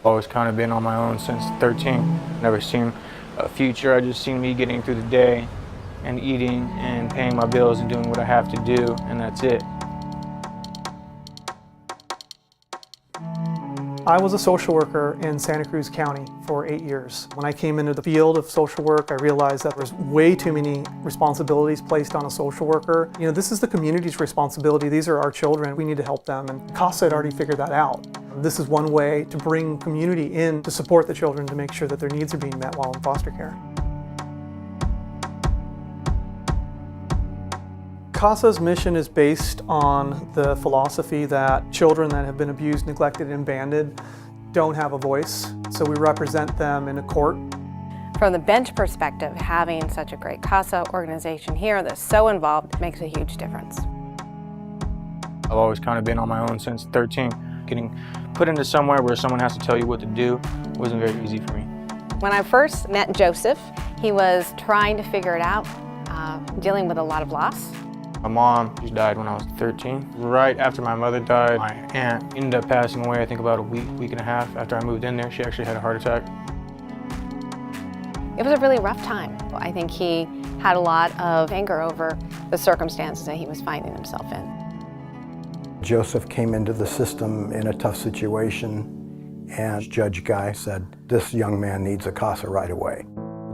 Always kind of been on my own since 13. Never seen a future. I just seen me getting through the day and eating and paying my bills and doing what I have to do, and that's it. I was a social worker in Santa Cruz County for 8 years. When I came into the field of social work, I realized that there's way too many responsibilities placed on a social worker. You know, this is the community's responsibility. These are our children. We need to help them, and CASA had already figured that out. This is one way to bring community in to support the children to make sure that their needs are being met while in foster care. CASA's mission is based on the philosophy that children that have been abused, neglected, and abandoned don't have a voice, so we represent them in a court. From the bench perspective, having such a great CASA organization here that's so involved makes a huge difference. I've always kind of been on my own since 13. Getting put into somewhere where someone has to tell you what to do wasn't very easy for me. When I first met Joseph, he was trying to figure it out, dealing with a lot of loss. My mom, she died when I was 13. Right after my mother died, my aunt ended up passing away, I think about a week and a half after I moved in there. She actually had a heart attack. It was a really rough time. I think he had a lot of anger over the circumstances that he was finding himself in. Joseph came into the system in a tough situation, and Judge Guy said, this young man needs a CASA right away.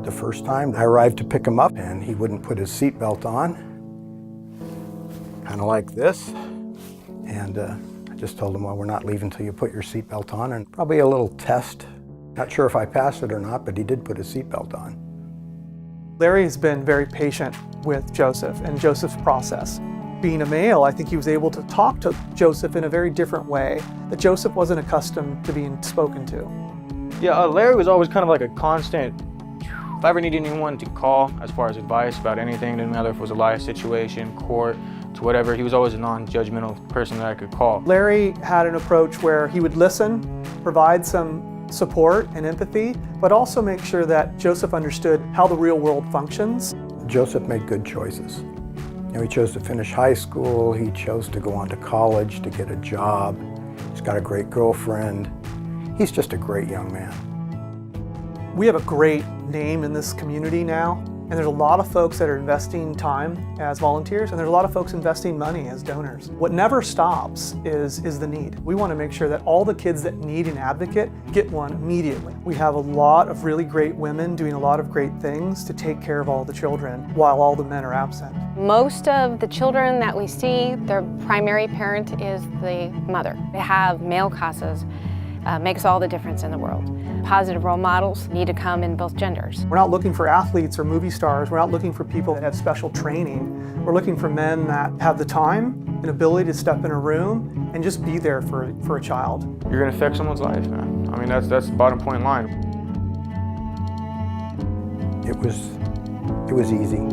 The first time I arrived to pick him up, and he wouldn't put his seatbelt on. Kind of like this, and I just told him, well, we're not leaving until you put your seatbelt on, and probably a little test. Not sure if I passed it or not, but he did put his seatbelt on. Larry has been very patient with Joseph and Joseph's process. Being a male, I think he was able to talk to Joseph in a very different way that Joseph wasn't accustomed to being spoken to. Yeah, Larry was always kind of like a constant. If I ever needed anyone to call as far as advice about anything, didn't matter if it was a life situation, court, to whatever, he was always a non-judgmental person that I could call. Larry had an approach where he would listen, provide some support and empathy, but also make sure that Joseph understood how the real world functions. Joseph made good choices. You know, he chose to finish high school, he chose to go on to college, to get a job. He's got a great girlfriend. He's just a great young man. We have a great name in this community now, and there's a lot of folks that are investing time as volunteers, and there's a lot of folks investing money as donors. What never stops is the need. We want to make sure that all the kids that need an advocate get one immediately. We have a lot of really great women doing a lot of great things to take care of all the children while all the men are absent. Most of the children that we see, their primary parent is the mother. To have male CASAs makes all the difference in the world. Positive role models need to come in both genders. We're not looking for athletes or movie stars. We're not looking for people that have special training. We're looking for men that have the time and ability to step in a room and just be there for a child. You're gonna affect someone's life, man. I mean, that's the bottom point line. It was easy.